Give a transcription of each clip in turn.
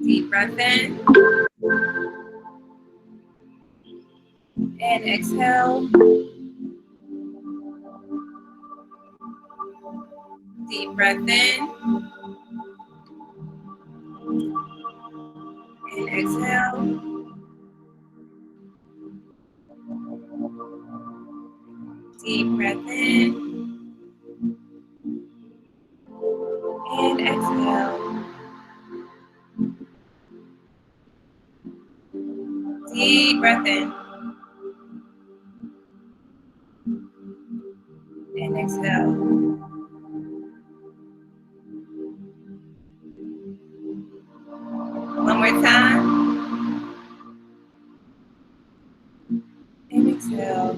Deep breath in. And exhale. Deep breath in. And exhale. Deep breath in. And exhale. Deep breath in. And exhale. One more time. And exhale.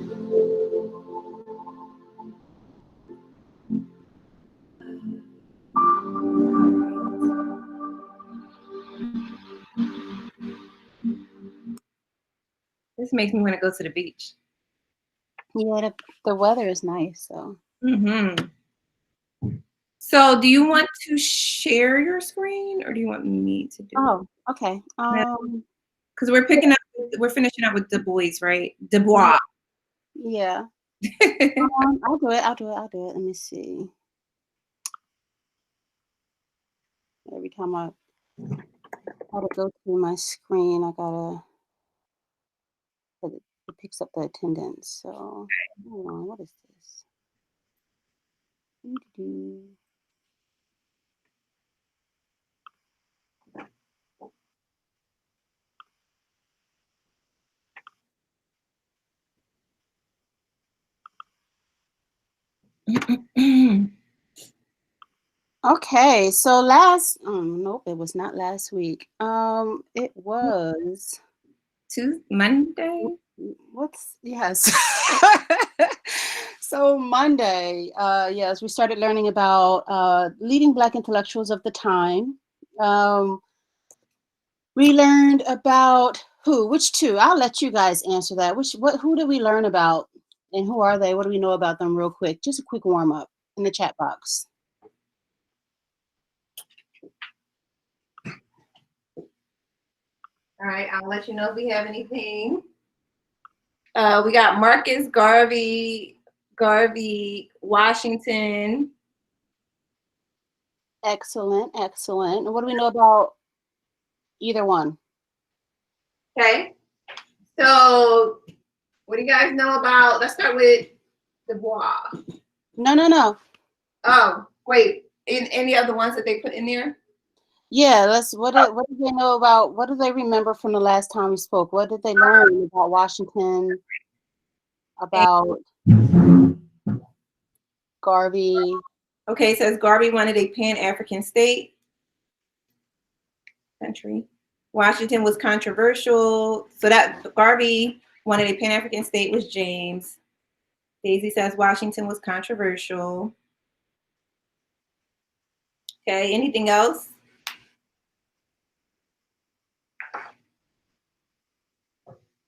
This makes me want to go to the beach. Yeah, the weather is nice, so. So do you want to share your screen or do you want me to do it? Oh, okay. Because we're finishing up with Bois, right? Dubois. Yeah. I'll do it. Let me see. Every time I gotta go through my screen, it picks up the attendance. So hold on, what is this? Okay, so nope, it was not last week. It was Monday. Yes. So Monday, yes, we started learning about leading Black intellectuals of the time. We learned about which two? I'll let you guys answer that. Who did we learn about, and who are they? What do we know about them, real quick? Just a quick warm up in the chat box. All right, I'll let you know if we have anything. We got Marcus Garvey Washington. Excellent. And what do we know about either one? Okay. So what do you guys know about? Let's start with Dubois. No. Oh, wait. In any other ones that they put in there? Yeah, what do they know about, what do they remember from the last time we spoke? What did they learn about Washington, about Garvey? Okay, it says Garvey wanted a Pan-African state. Country. Washington was controversial. So that Garvey wanted a Pan-African state was James. Daisy says Washington was controversial. Okay, anything else?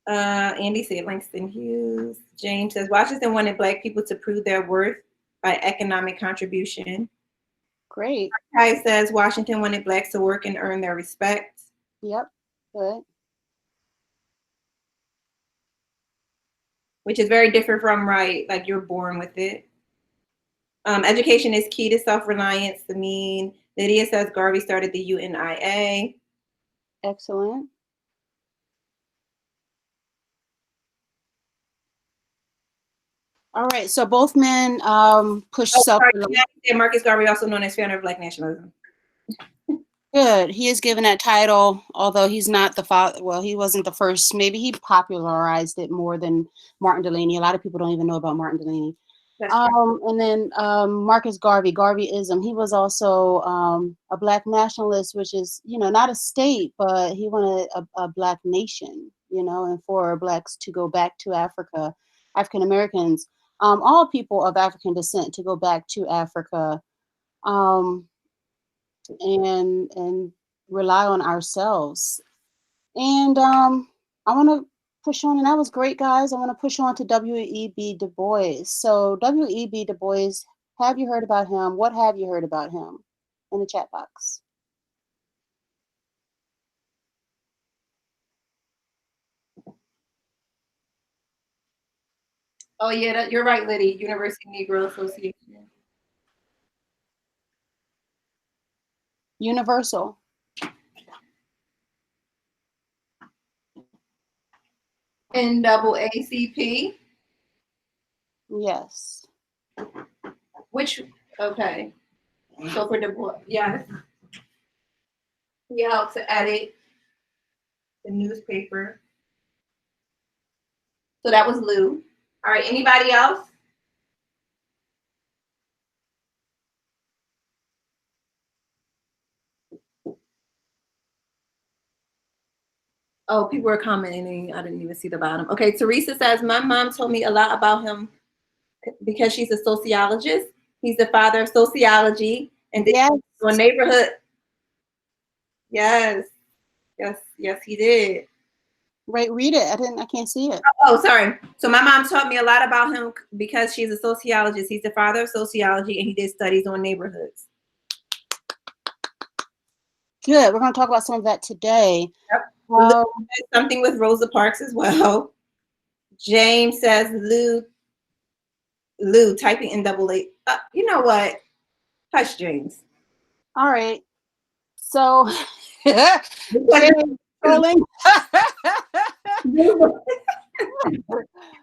Andy said Langston Hughes. James says Washington wanted Black people to prove their worth by economic contribution. Great. Kai says Washington wanted Blacks to work and earn their respect. Yep, good. Which is very different from, right, like you're born with it. Education is key to self-reliance. Lydia says Garvey started the UNIA. Excellent. All right, so both men push self-reliance. Marcus Garvey, also known as founder of Black nationalism. Good. He is given that title, although he's not the father. Well, he wasn't the first. Maybe he popularized it more than Martin Delany. A lot of people don't even know about Martin Delany. And then Marcus Garvey, Garveyism. He was also a Black nationalist, which is, not a state, but he wanted a Black nation, and for Blacks to go back to Africa, African Americans, all people of African descent to go back to Africa. And rely on ourselves. And I want to push on, and that was great, guys. I want to push on to W.E.B. Du Bois. So W.E.B. Du Bois, have you heard about him? What have you heard about him? In the chat box. Oh yeah, you're right, Liddy. University Negro Association. Universal. NAACP. Yes. Which okay. So for DuBois, yes. He helped to edit the newspaper. So that was Lou. All right, anybody else? Oh, people are commenting. I didn't even see the bottom. Okay, Teresa says, my mom told me a lot about him because she's a sociologist. He's the father of sociology and Yes. on neighborhood. Yes, yes, yes, he did. Right, read it. I can't see it. Oh, sorry. So my mom taught me a lot about him because she's a sociologist. He's the father of sociology and he did studies on neighborhoods. Good. We're going to talk about some of that today. Yep. Something with Rosa Parks as well. James says Lou typing in double A. You know what? Hush, James. All right. So, James trolling.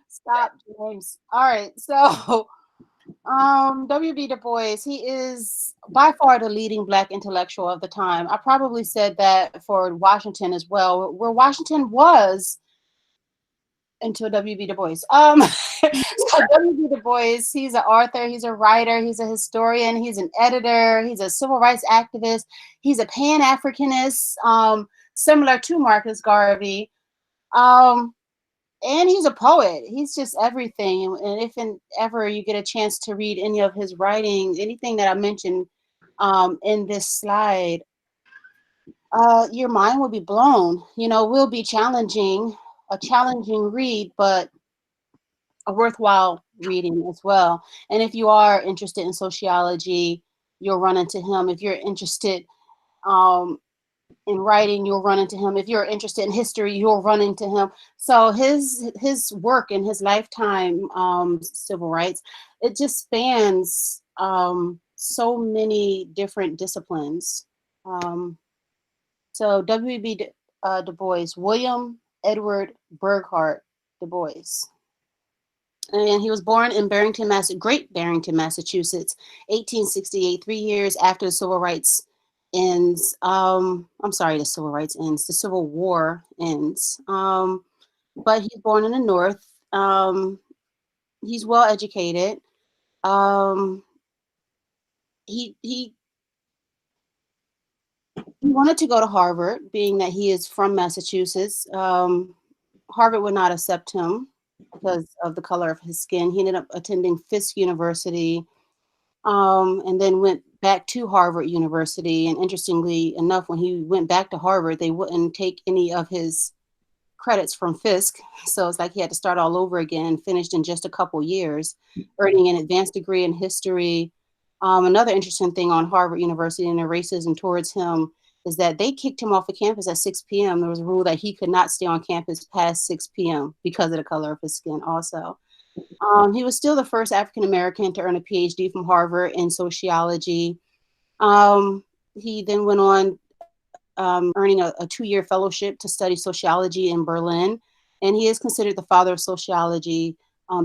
Stop, James. All right. So, W.E.B. Du Bois, he is by far the leading Black intellectual of the time. I probably said that for Washington as well, where Washington was until W.E.B. Du Bois. So W.E.B. Du Bois, he's an author, he's a writer, he's a historian, he's an editor, he's a civil rights activist, he's a Pan-Africanist, similar to Marcus Garvey. And he's a poet. He's just everything. And if ever you get a chance to read any of his writing, anything that I mentioned in this slide, your mind will be blown. You know, will be challenging, a challenging read, but a worthwhile reading as well. And if you are interested in sociology, you'll run into him. If you're interested in writing, you'll run into him. If you're interested in history, you'll run into him. So his work in his lifetime, civil rights, it just spans so many different disciplines. So W.E.B. Du Bois, William Edward Burghardt Du Bois. And he was born in Great Barrington, Massachusetts, 1868, 3 years after the Civil Rights ends. I'm sorry, the Civil Rights ends. The Civil War ends. But he's born in the North. He's well educated. He wanted to go to Harvard, being that he is from Massachusetts. Harvard would not accept him because of the color of his skin. He ended up attending Fisk University, and then went back to Harvard University. And interestingly enough, when he went back to Harvard, they wouldn't take any of his credits from Fisk. So it's like he had to start all over again, finished in just a couple years, earning an advanced degree in history. Another interesting thing on Harvard University and the racism towards him is that they kicked him off of campus at 6 p.m. There was a rule that he could not stay on campus past 6 p.m. because of the color of his skin also. He was still the first African-American to earn a PhD from Harvard in sociology. He then went on earning a 2-year fellowship to study sociology in Berlin. And he is considered the father of sociology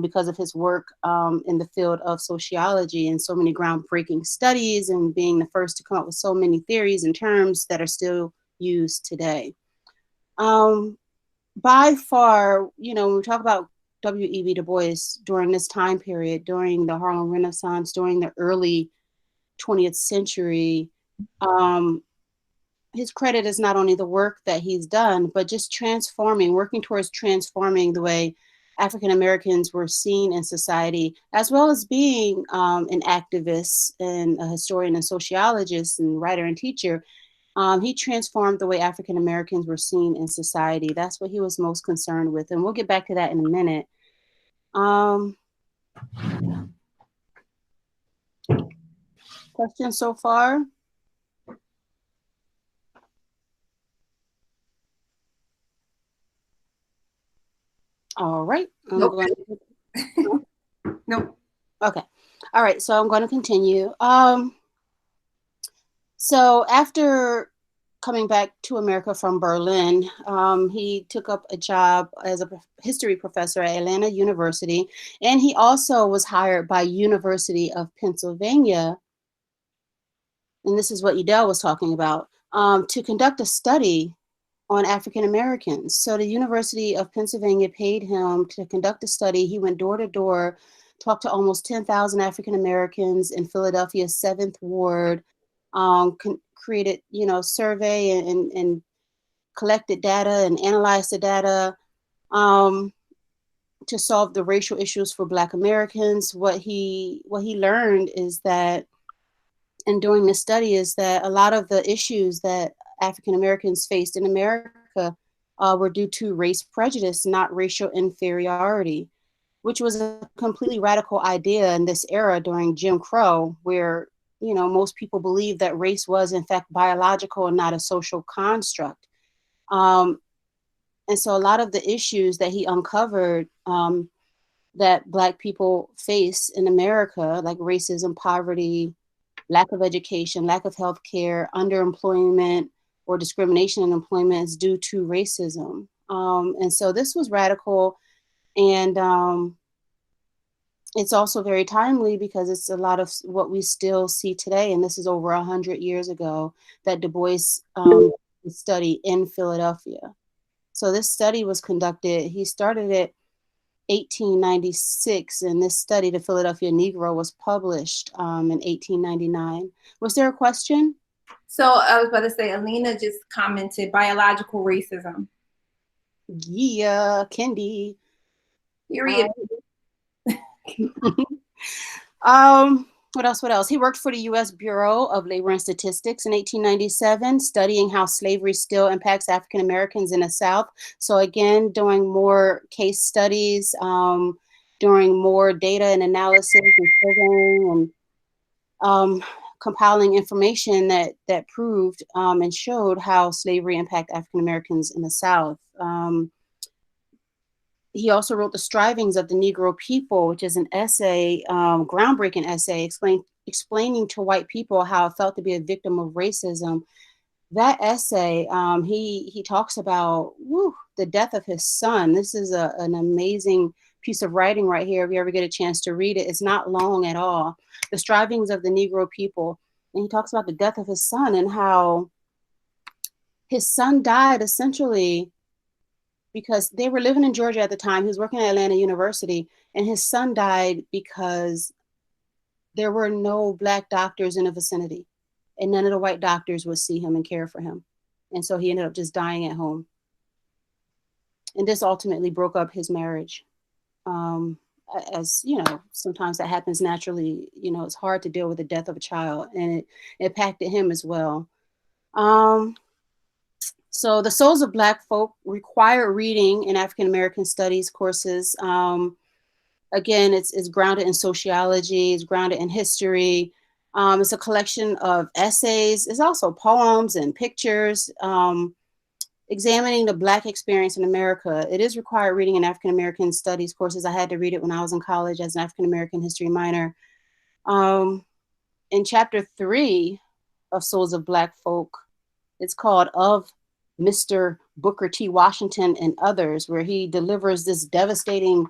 because of his work in the field of sociology and so many groundbreaking studies and being the first to come up with so many theories and terms that are still used today. By far, you know, when we talk about W.E.B. Du Bois during this time period, during the Harlem Renaissance, during the early 20th century, his credit is not only the work that he's done, but just working towards transforming the way African Americans were seen in society, as well as being an activist and a historian and sociologist and writer and teacher. He transformed the way African Americans were seen in society. That's what he was most concerned with. And we'll get back to that in a minute. Questions so far? All right. I'm Nope. going No. Okay. All right. So I'm going to continue. So after coming back to America from Berlin, he took up a job as a history professor at Atlanta University, and he also was hired by University of Pennsylvania, and this is what Edel was talking about, to conduct a study on African Americans. So the University of Pennsylvania paid him to conduct a study. He went door to door, talked to almost 10,000 African Americans in Philadelphia's 7th Ward, created, survey and collected data and analyzed the data to solve the racial issues for Black Americans. What he learned is that, and during this study, is that a lot of the issues that African Americans faced in America were due to race prejudice, not racial inferiority, which was a completely radical idea in this era during Jim Crow, where most people believed that race was in fact biological and not a social construct. And so a lot of the issues that he uncovered that Black people face in America, like racism, poverty, lack of education, lack of health care, underemployment, or discrimination in employment, is due to racism. And so this was radical, and it's also very timely because it's a lot of what we still see today, and this is over 100 years ago that Du Bois studied in Philadelphia. So this study was conducted, he started it 1896, and this study, The Philadelphia Negro, was published in 1899. Was there a question? So I was about to say, Alina just commented biological racism. Yeah, Kendi. Period. What else? He worked for the U.S. Bureau of Labor and Statistics in 1897, studying how slavery still impacts African Americans in the South. So again, doing more case studies, doing more data and analysis and surveying, and compiling information that proved and showed how slavery impacted African Americans in the South. He also wrote The Strivings of the Negro People, which is an essay, groundbreaking essay, explaining to white people how it felt to be a victim of racism. That essay, he talks about the death of his son. This is an amazing piece of writing right here. If you ever get a chance to read it, it's not long at all. The Strivings of the Negro People. And he talks about the death of his son and how his son died essentially because they were living in Georgia at the time. He was working at Atlanta University, and his son died because there were no Black doctors in the vicinity, and none of the white doctors would see him and care for him. And so he ended up just dying at home. And this ultimately broke up his marriage. As you know, sometimes that happens naturally. It's hard to deal with the death of a child, and it impacted him as well. So the Souls of Black Folk require reading in African American studies courses. Again, it's grounded in sociology, it's grounded in history. It's a collection of essays. It's also poems and pictures examining the Black experience in America. It is required reading in African American studies courses. I had to read it when I was in college as an African American history minor. In chapter 3 of Souls of Black Folk, it's called Of Mr. Booker T. Washington and Others, where he delivers this devastating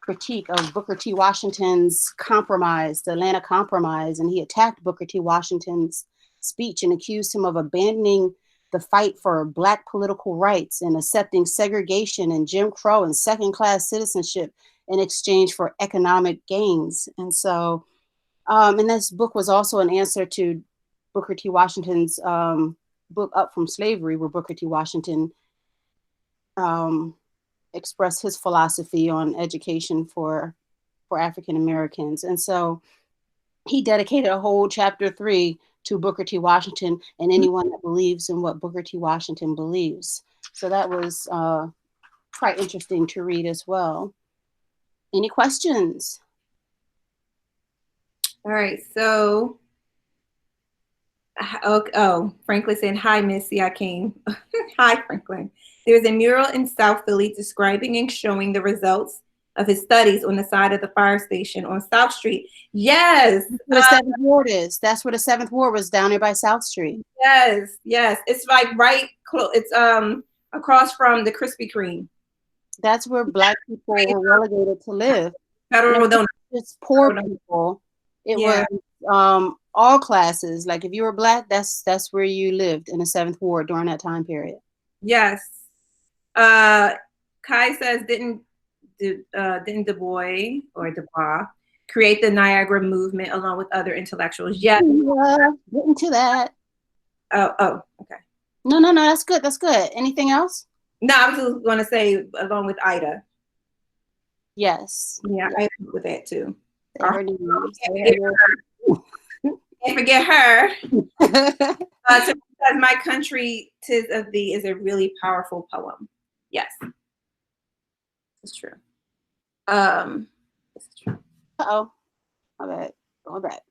critique of Booker T. Washington's compromise, the Atlanta Compromise, and he attacked Booker T. Washington's speech and accused him of abandoning the fight for Black political rights and accepting segregation and Jim Crow and second-class citizenship in exchange for economic gains. And so, and this book was also an answer to Booker T. Washington's book Up from Slavery, where Booker T. Washington expressed his philosophy on education for African Americans. And so he dedicated a whole chapter 3 to Booker T. Washington and anyone that believes in what Booker T. Washington believes. So that was quite interesting to read as well. Any questions? All right, so Franklin said, hi, Missy, I came. Hi, Franklin. There's a mural in South Philly describing and showing the results of his studies on the side of the fire station on South Street. Yes. Where the Seventh Ward is. That's where the Seventh Ward was, down there by South Street. Yes, yes. It's like right close. It's across from the Krispy Kreme. That's where Black people were relegated to live. Federal donut. It's poor people. It was all classes. Like if you were Black, that's where you lived, in the Seventh Ward during that time period. Yes. Kai says, didn't Du Bois create the Niagara movement along with other intellectuals? Yes. Yeah, get into that. Oh, okay. No, that's good. That's good. Anything else? No, I was just going to say along with Ida. Yes. Yeah, I agree with that too. Can't forget her. So My Country 'Tis of Thee is a really powerful poem. Yes. It's true. This is true. Uh-oh. My bad. Going back.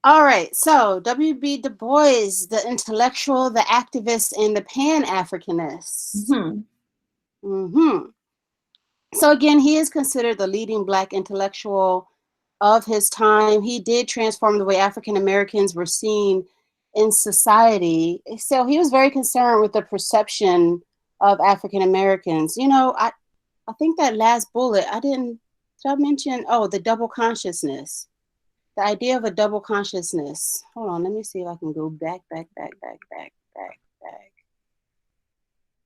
All right. So W.E.B. Du Bois, the intellectual, the activist, and the Pan-Africanist. So again, he is considered the leading Black intellectual of his time. He did transform the way African Americans were seen in society. So he was very concerned with the perception of African Americans. You know, I think that last bullet, did I mention, the double consciousness, the idea of a double consciousness. Hold on, let me see if I can go back.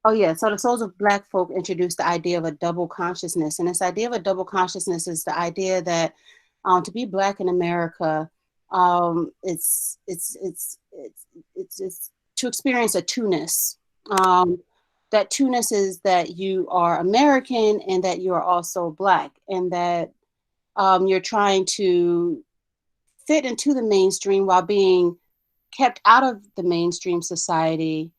Oh yeah, so the Souls of Black Folk introduced the idea of a double consciousness. And this idea of a double consciousness is the idea that to be Black in America, it's to experience a two-ness. That two-ness is that you are American and that you are also Black, and that you're trying to fit into the mainstream while being kept out of the mainstream society.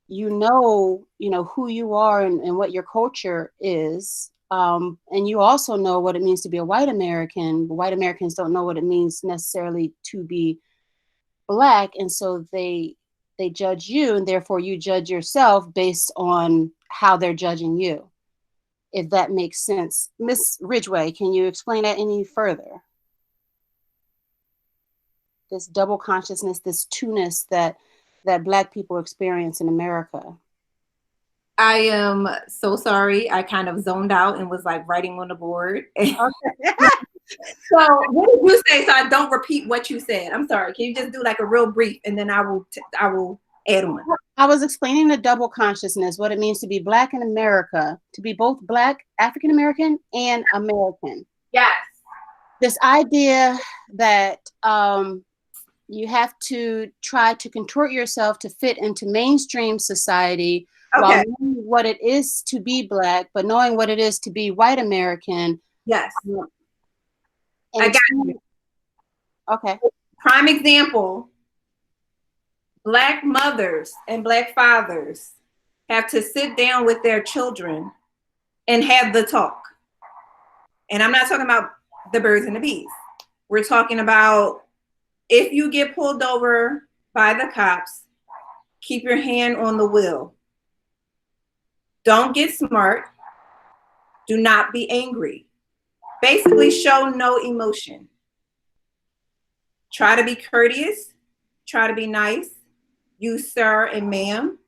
You know who you are and what your culture is. And you also know what it means to be a white American. But white Americans don't know what it means necessarily to be Black. And so they judge you, and therefore you judge yourself based on how they're judging you, if that makes sense. Miss Ridgway, can you explain that any further? This double consciousness, this two-ness that Black people experience in America. I am so sorry. I kind of zoned out and was like writing on the board. Okay. So what did you say, so I don't repeat what you said? I'm sorry. Can you just do like a real brief, and then I will add on. I was explaining the double consciousness, what it means to be Black in America, to be both Black, African American, and American. Yes. This idea that you have to try to contort yourself to fit into mainstream society, while knowing what it is to be Black, but knowing what it is to be white American. Yes. I got you. Okay. Prime example, Black mothers and Black fathers have to sit down with their children and have the talk. And I'm not talking about the birds and the bees. We're talking about, if you get pulled over by the cops, keep your hand on the wheel. Don't get smart. Do not be angry. Basically, show no emotion. Try to be courteous. Try to be nice. Use sir and ma'am.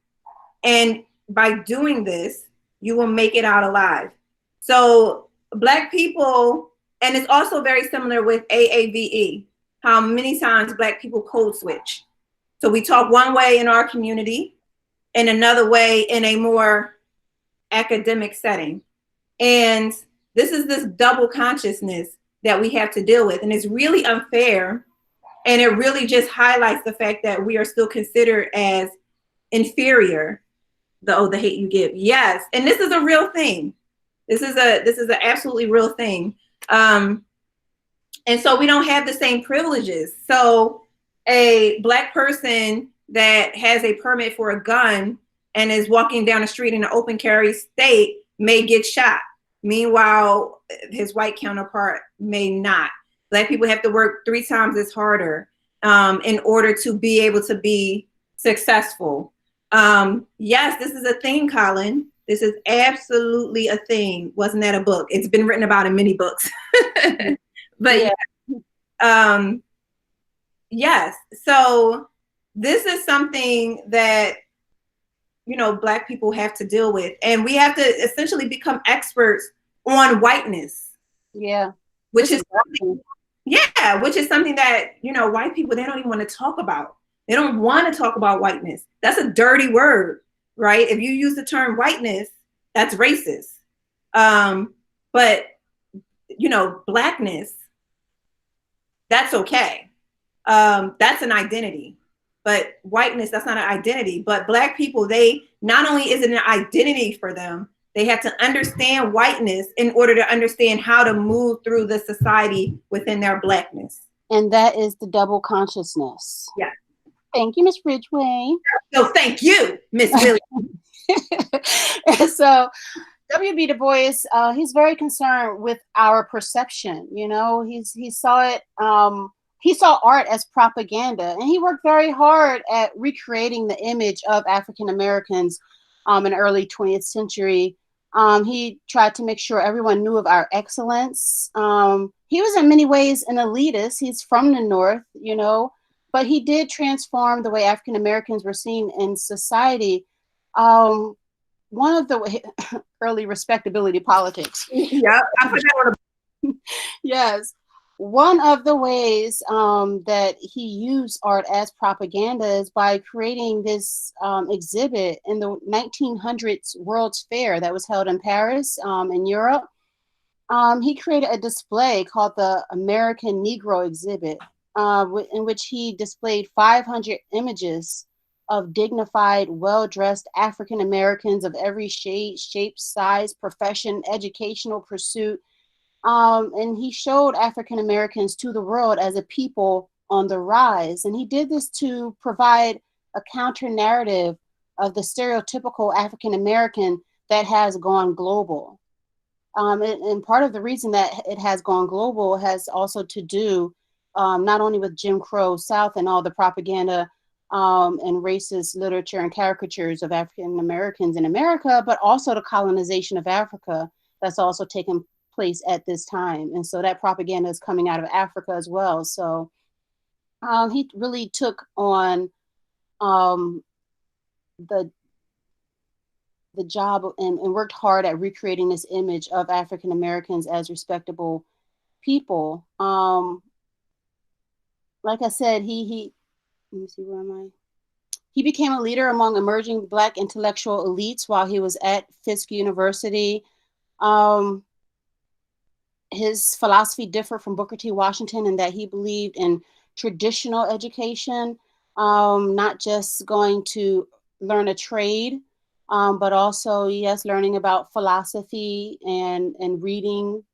And by doing this, you will make it out alive. So Black people, and it's also very similar with AAVE, how many times Black people code switch. So we talk one way in our community and another way in a more academic setting. And this is this double consciousness that we have to deal with. And it's really unfair. And it really just highlights the fact that we are still considered as inferior. The hate you give. Yes. And this is a real thing. This is an absolutely real thing. And so we don't have the same privileges. So a Black person that has a permit for a gun and is walking down the street in an open carry state may get shot. Meanwhile, his white counterpart may not. Black people have to work 3 times as harder in order to be able to be successful. Yes, this is a thing, Colin. This is absolutely a thing. Wasn't that a book? It's been written about in many books. But Yeah. yes. So this is something that, you know, Black people have to deal with. And we have to essentially become experts on whiteness. Yeah. Which is something that, you know, white people, they don't even want to talk about. They don't want to talk about whiteness. That's a dirty word, right? If you use the term whiteness, that's racist. But, you know, Blackness, that's okay. That's an identity. But whiteness, that's not an identity. But Black people, they not only is it an identity for them, they have to understand whiteness in order to understand how to move through the society within their Blackness. And that is the double consciousness. Yeah. Thank you, Miss Ridgway. So thank you, Miss Willie. So W.E.B DuBois, he's very concerned with our perception. You know, he saw it. He saw art as propaganda, and he worked very hard at recreating the image of African Americans in the early 20th century. He tried to make sure everyone knew of our excellence. He was in many ways an elitist. He's from the North, you know, but he did transform the way African Americans were seen in society. One of the early Respectability Politics. Yeah, I put that on a yes. One of the ways that he used art as propaganda is by creating this exhibit in the 1900s World's Fair that was held in Paris in Europe. He created a display called the American Negro Exhibit, in which he displayed 500 images of dignified, well-dressed African Americans of every shade, shape, size, profession, educational pursuit. And he showed African Americans to the world as a people on the rise. And he did this to provide a counter narrative of the stereotypical African American that has gone global. And part of the reason that it has gone global has also to do not only with Jim Crow South and all the propaganda and racist literature and caricatures of African Americans in America, but also the colonization of Africa that's also taken place at this time. And so that propaganda is coming out of Africa as well. So he really took on the job and worked hard at recreating this image of African Americans as respectable people. Like I said, let me see, where am I? He became a leader among emerging Black intellectual elites while he was at Fisk University. His philosophy differed from Booker T. Washington in that he believed in traditional education, not just going to learn a trade, but also, yes, learning about philosophy and reading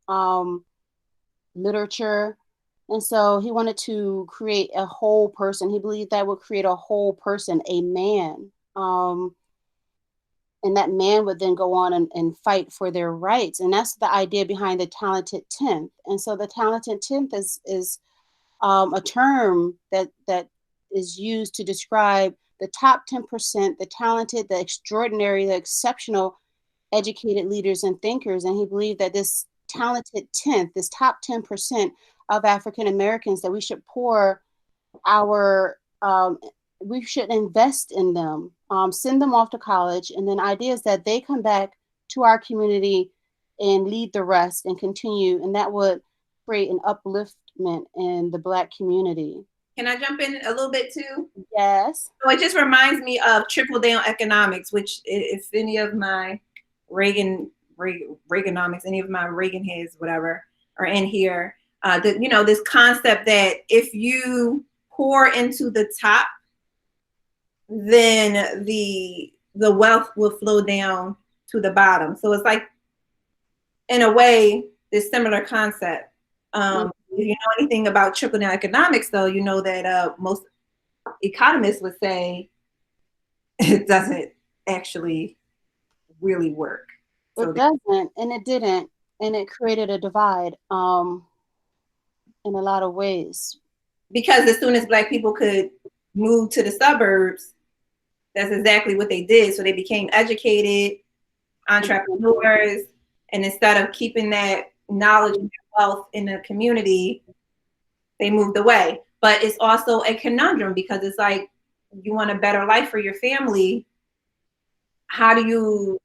literature. And so he wanted to create a whole person. He believed that would create a whole person, a man. And that man would then go on and fight for their rights. And that's the idea behind the talented 10th. And so the talented 10th is a term that is used to describe the top 10%, the talented, the extraordinary, the exceptional educated leaders and thinkers. And he believed that this talented 10th, this top 10% of African Americans, that we should pour we should invest in them, send them off to college, and then ideas that they come back to our community and lead the rest and continue. And that would create an upliftment in the Black community. Can I jump in a little bit too? Yes. So it just reminds me of trickle down economics, which if any of my Reaganomics, any of my Reagan heads, whatever, are in here, this concept that if you pour into the top, then the wealth will flow down to the bottom. So it's like, in a way, this similar concept. If you know anything about trickle down economics, though, you know that most economists would say it doesn't actually really work. It doesn't, and it didn't, and it created a divide in a lot of ways. Because as soon as Black people could move to the suburbs, that's exactly what they did. So they became educated, entrepreneurs, and instead of keeping that knowledge and wealth in the community, they moved away. But it's also a conundrum because it's like, you want a better life for your family. How do you,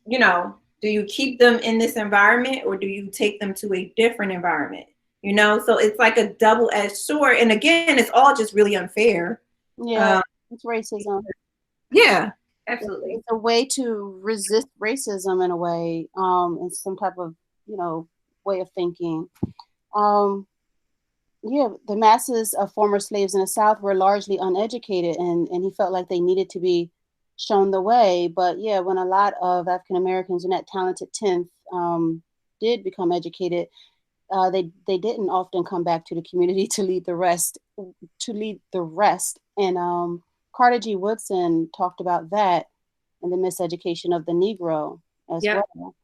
do you keep them in this environment or do you take them to a different environment? So it's like a double-edged sword. And again, it's all just really unfair. Yeah, it's racism. Yeah, absolutely. It's a way to resist racism in a way, and some type of, way of thinking. The masses of former slaves in the South were largely uneducated, and he felt like they needed to be shown the way. But yeah, when a lot of African Americans in that talented 10th did become educated, they didn't often come back to the community to lead the rest. And Carter G. Woodson talked about that and the miseducation of the Negro as well.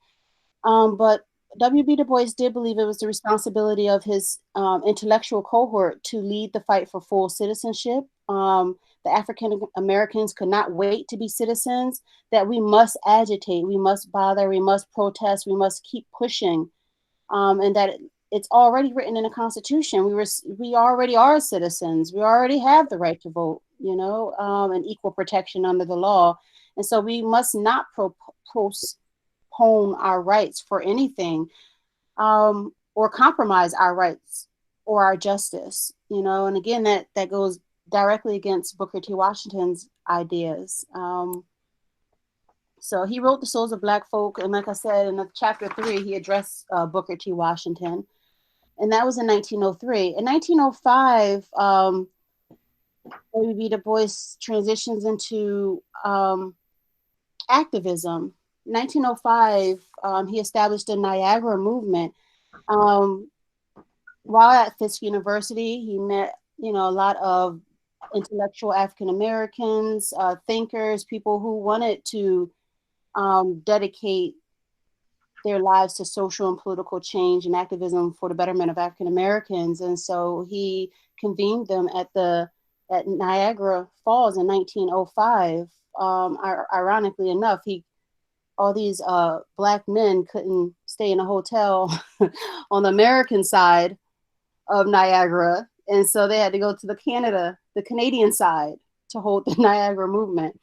But W.B. Du Bois did believe it was the responsibility of his intellectual cohort to lead the fight for full citizenship. The African Americans could not wait to be citizens, that we must agitate, we must bother, we must protest, we must keep pushing, and that it's already written in the Constitution. We already are citizens. We already have the right to vote, and equal protection under the law. And so we must not postpone our rights for anything, or compromise our rights or our justice, and again, that goes directly against Booker T. Washington's ideas. So he wrote The Souls of Black Folk, and like I said, in chapter 3, he addressed Booker T. Washington, and that was in 1903. In 1905, W.E.B. Du Bois transitions into activism. In 1905, he established the Niagara movement. While at Fisk University, he met, a lot of intellectual African Americans, thinkers, people who wanted to dedicate their lives to social and political change and activism for the betterment of African Americans. And so he convened them at Niagara Falls in 1905. Ironically enough, all these Black men couldn't stay in a hotel on the American side of Niagara. And so they had to go to the Canadian side to hold the Niagara movement.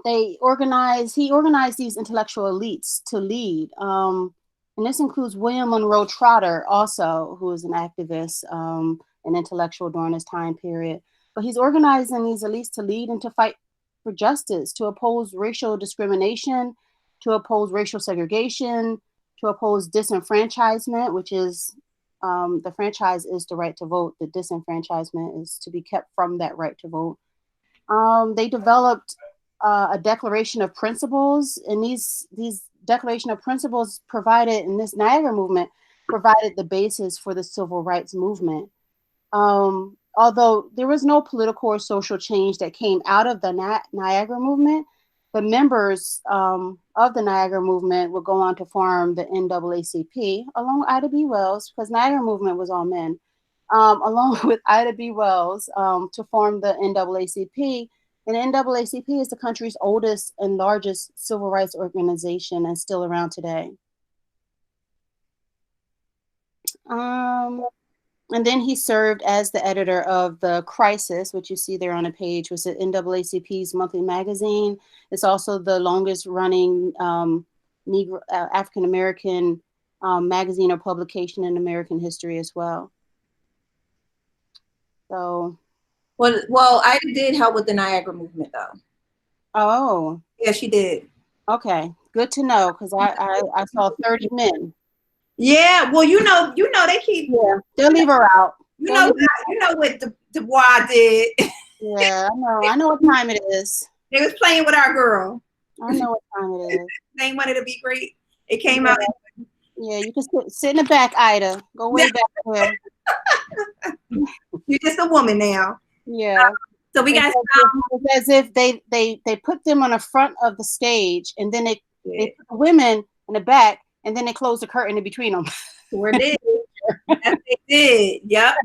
He organized these intellectual elites to lead. And this includes William Monroe Trotter also, who was an activist, an intellectual during this time period. But he's organizing these elites to lead and to fight for justice, to oppose racial discrimination, to oppose racial segregation, to oppose disenfranchisement, which is the franchise is the right to vote. The disenfranchisement is to be kept from that right to vote. They developed a declaration of principles, and these declaration of principles provided in this Niagara movement provided the basis for the civil rights movement. Although there was no political or social change that came out of the Niagara movement, the members of the Niagara movement would go on to form the NAACP along with Ida B. Wells, because Niagara movement was all men, along with Ida B. Wells to form the NAACP. And the NAACP is the country's oldest and largest civil rights organization and still around today. And then he served as the editor of The Crisis, which you see there on a page, which is NAACP's monthly magazine. It's also the longest running African-American magazine or publication in American history as well. So. Well, I did help with the Niagara movement though. Oh. Yeah, she did. Okay, good to know, because I saw 30 men. Yeah, well, they keep. Yeah, they'll leave her out. You know what Dubois did. Yeah, I know what time it is. They was playing with our girl. I know what time it is. They wanted to be great. It came out. Yeah, you can sit in the back, Ida. Go way back there. You're just a woman now. Yeah. So we got as if they put them on the front of the stage, and then they put the women in the back, and then they close the curtain in between them. Sure did. Yes, they did. Yep.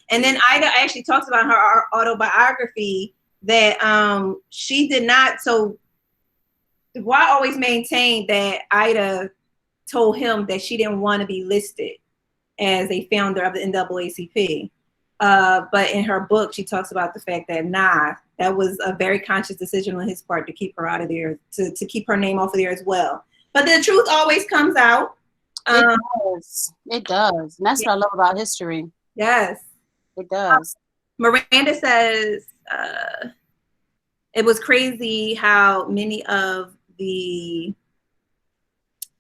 And then Ida actually talks about her autobiography that she did not. So Dubois always maintained that Ida told him that she didn't want to be listed as a founder of the NAACP. But in her book, she talks about the fact that that was a very conscious decision on his part to keep her out of there, to keep her name off of there as well. But the truth always comes out. It does. It does. And that's what I love about history. Yes. It does. Miranda says it was crazy how many of the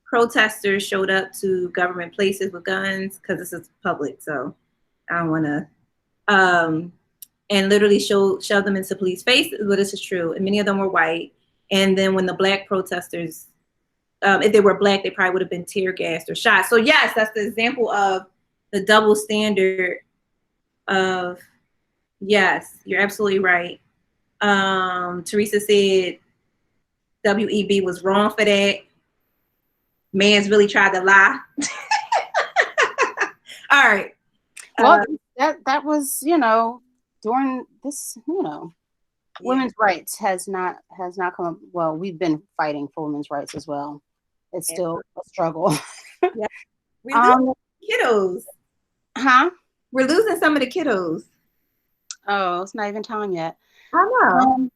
protesters showed up to government places with guns, because this is public, so I don't want to, and literally shove them into police faces. Well, this is true, and many of them were white. And then when the black protesters, if they were black, they probably would have been tear gassed or shot. So yes, that's the example of the double standard of, yes, you're absolutely right. Teresa said W.E.B was wrong for that. Man's really tried to lie. All right. Well, that was, during this, women's rights has not come up. Well, we've been fighting for women's rights as well. It's still a struggle. Yeah. We're losing kiddos. Huh? We're losing some of the kiddos. Oh, it's not even time yet. I know.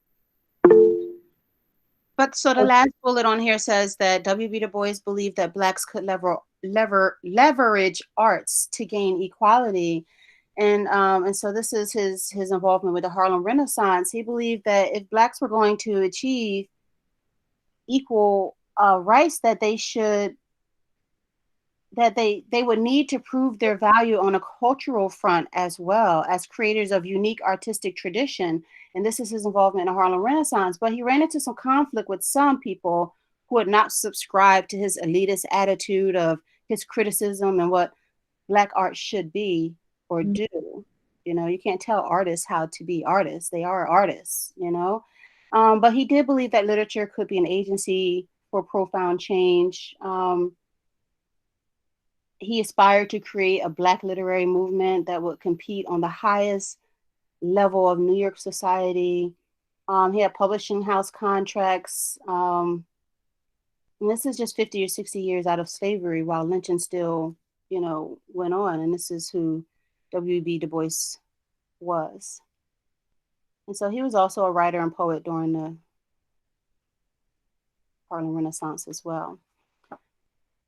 But so the last bullet on here says that W.E.B DuBois believed that blacks could leverage arts to gain equality. And so this is his involvement with the Harlem Renaissance. He believed that if blacks were going to achieve equal rights, that they would need to prove their value on a cultural front as well as creators of unique artistic tradition. And this is his involvement in the Harlem Renaissance. But he ran into some conflict with some people who would not subscribe to his elitist attitude of his criticism and what black art should be or do. You can't tell artists how to be artists. They are artists, But he did believe that literature could be an agency for profound change. He aspired to create a black literary movement that would compete on the highest level of New York society. He had publishing house contracts. And this is just 50 or 60 years out of slavery while lynching still, went on. And this is who W.E.B DuBois was. And so he was also a writer and poet during the Harlem Renaissance as well.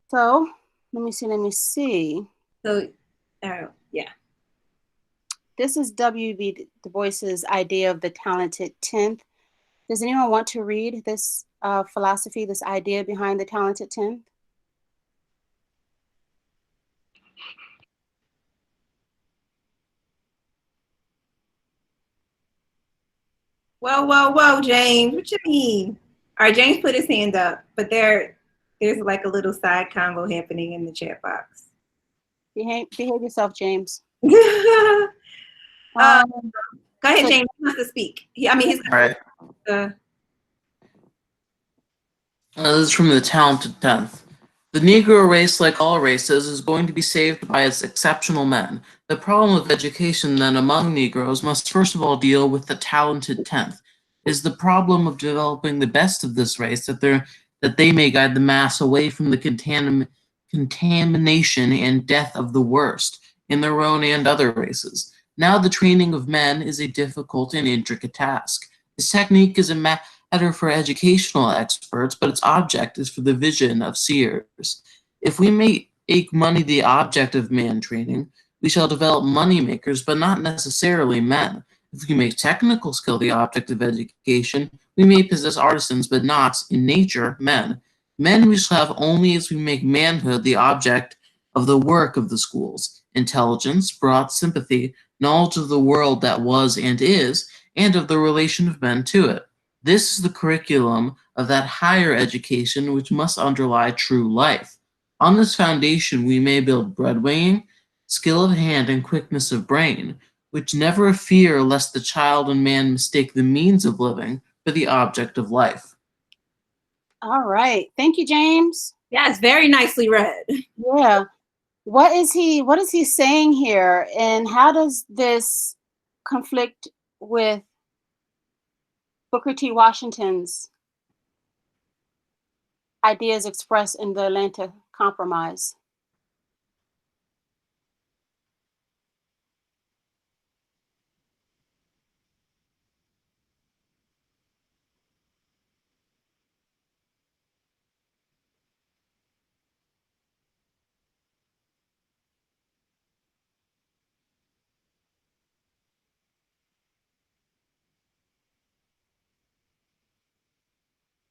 So let me see. So, yeah. This is W.E.B DuBois's idea of the talented 10th. Does anyone want to read this philosophy, this idea behind the talented 10th? Whoa, James. What you mean? All right, James put his hand up, but there's like a little side convo happening in the chat box. Behave yourself, James. Go ahead, James. He wants to speak. He's all right. This is from the talented 10th. The Negro race, like all races, is going to be saved by its exceptional men. The problem of education, then, among Negroes must first of all deal with the talented 10th. It is the problem of developing the best of this race that they may guide the mass away from the contamination and death of the worst in their own and other races. Now the training of men is a difficult and intricate task. This technique is a matter for educational experts, but its object is for the vision of seers. If we make money the object of man training, we shall develop money makers, but not necessarily men. If we make technical skill the object of education, we may possess artisans, but not, in nature, men. Men we shall have only as we make manhood the object of the work of the schools. Intelligence, broad sympathy, knowledge of the world that was and is, and of the relation of men to it. This is the curriculum of that higher education which must underlie true life. On this foundation we may build bread-weighing, skill of hand, and quickness of brain, which never fear lest the child and man mistake the means of living for the object of life. All right. Thank you, James. Yes, very nicely read. Yeah. What is he saying here? And how does this conflict with Booker T. Washington's ideas expressed in the Atlanta Compromise?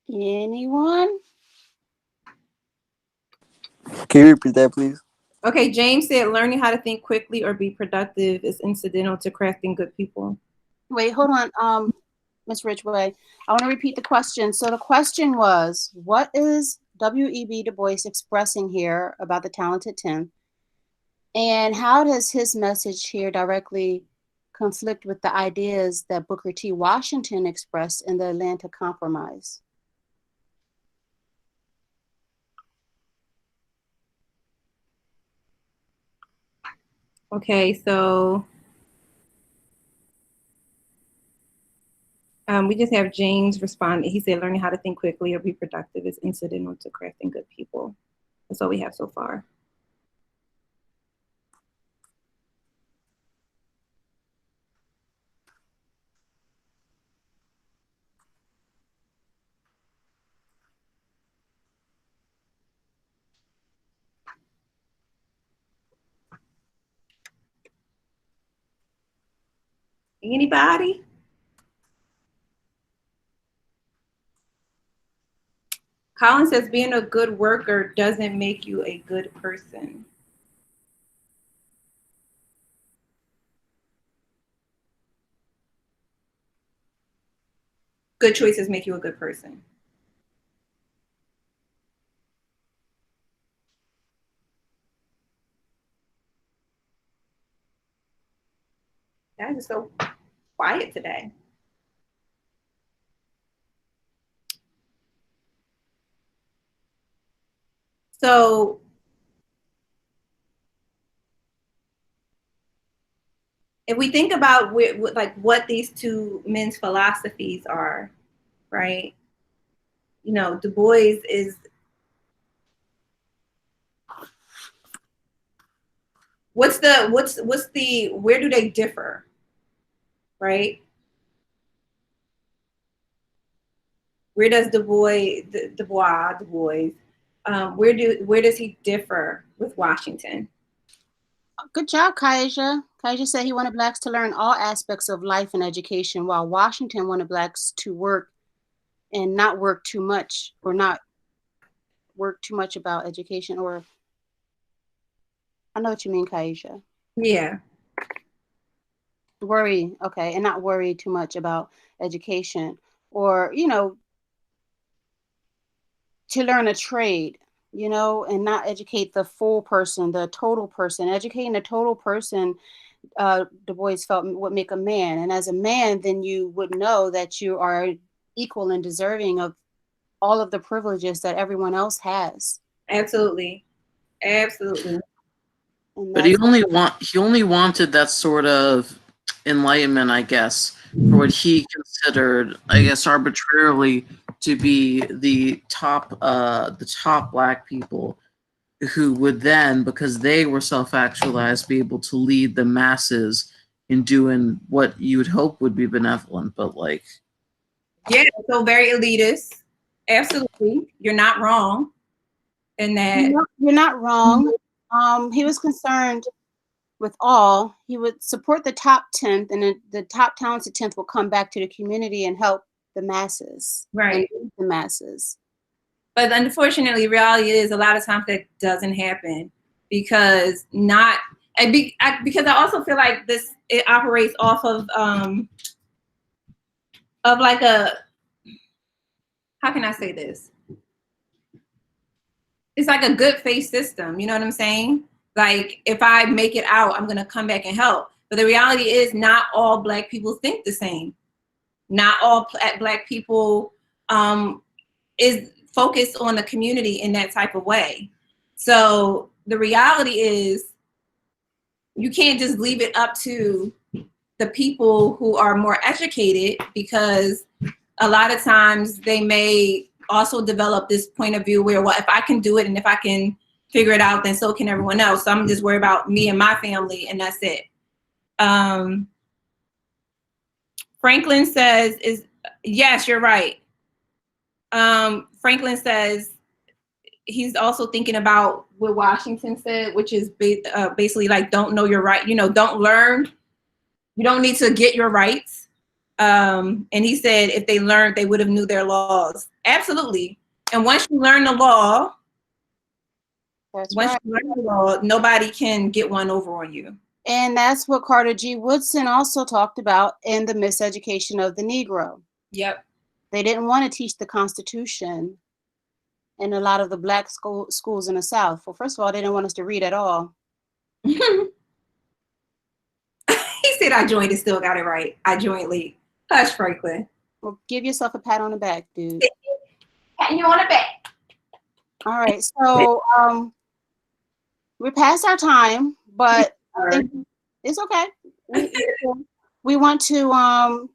Anyone? Can you repeat that, please? Okay, James said learning how to think quickly or be productive is incidental to crafting good people. Wait, hold on. Ms. Ridgway, I want to repeat the question. So the question was, what is W.E.B. Du Bois expressing here about the talented 10? And how does his message here directly conflict with the ideas that Booker T. Washington expressed in the Atlanta Compromise? Okay, so we just have James respond. He said learning how to think quickly or be productive is incidental to crafting good people. That's all we have so far. Anybody? Colin says being a good worker doesn't make you a good person. Good choices make you a good person. That is so quiet today. So if we think about what these two men's philosophies are, right? You know, Du Bois is what's the where do they differ, right? Where does Du Bois, where does he differ with Washington? Good job, Kaija. Kaija said he wanted Blacks to learn all aspects of life and education, while Washington wanted Blacks to work and not work too much, or not work too much about education. Or I know what you mean, Kaija. Yeah. Worry, okay, and not worry too much about education, or, you know, to learn a trade, you know, and not educate the full person, the total person. Educating the total person, Du Bois felt would make a man. And as a man, then you would know that you are equal and deserving of all of the privileges that everyone else has. Absolutely. Absolutely. But he only wanted that sort of enlightenment, I guess, for what he considered, I guess, arbitrarily to be the top Black people, who would then, because they were self-actualized, be able to lead the masses in doing what you would hope would be benevolent, but like, yeah, so very elitist. Absolutely, you're not wrong in that. You're not wrong. He was concerned with all. He would support the top 10th, and the top talented 10th will come back to the community and help the masses. Right. And the masses. But unfortunately, reality is a lot of times that doesn't happen because because I also feel like it operates off of like a, how can I say this? It's like a good faith system. You know what I'm saying? Like if I make it out, I'm going to come back and help. But the reality is not all Black people think the same. Not all Black people is focused on the community in that type of way. So the reality is you can't just leave it up to the people who are more educated, because a lot of times they may also developed this point of view where, well, if I can do it and if I can figure it out, then so can everyone else. So I'm just worried about me and my family, and that's it. Franklin says, yes, you're right. Franklin says he's also thinking about what Washington said, which is basically like, don't know your right, don't learn. You don't need to get your rights. And he said if they learned, they would have knew their laws. Absolutely. And once you learn the law, nobody can get one over on you. And that's what Carter G. Woodson also talked about in The Miseducation of the Negro. Yep. They didn't want to teach the Constitution in a lot of the black schools in the South. Well, first of all, they didn't want us to read at all. He said I joined and still got it right. I joined late. Hush, Franklin. Well, give yourself a pat on the back, dude. Patting you on the back. All right, so we're past our time, but I think it's okay. We want to,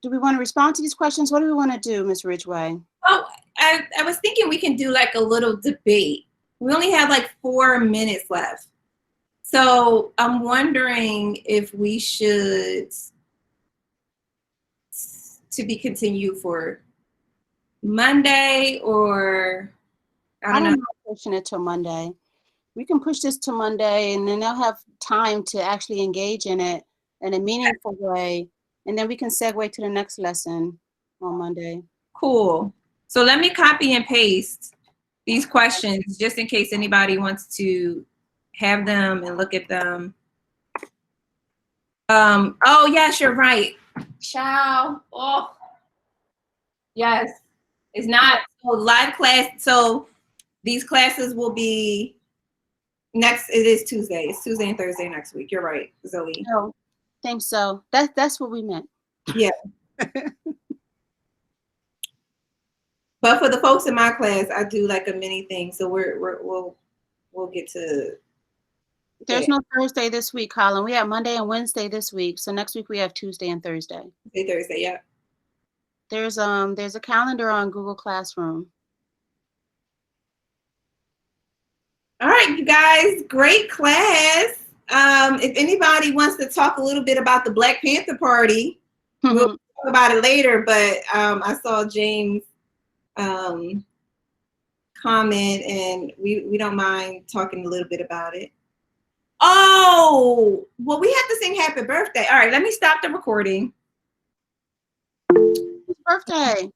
do we want to respond to these questions? What do we want to do, Ms. Ridgway? Oh, I was thinking we can do like a little debate. We only have like 4 minutes left. So I'm wondering if we should to be continued for Monday, or I don't know. Pushing it till Monday. We can push this to Monday, and then they'll have time to actually engage in it in a meaningful way, and then we can segue to the next lesson on Monday. Cool. So let me copy and paste these questions just in case anybody wants to have them and look at them. Oh yes, you're right. Ciao. Oh, yes. It's not live class. So these classes will be next. It is Tuesday. It's Tuesday and Thursday next week. You're right, Zoe. No, I think so. That's what we meant. Yeah. But for the folks in my class, I do like a mini thing. So we'll get to. There's no Thursday this week, Colin. We have Monday and Wednesday this week. So next week we have Tuesday and Thursday. Thursday, yeah. There's a calendar on Google Classroom. All right, you guys, great class. If anybody wants to talk a little bit about the Black Panther Party, we'll talk about it later. But I saw James comment, and we don't mind talking a little bit about it. Oh, well, we have to sing happy birthday. All right, let me stop the recording. Birthday.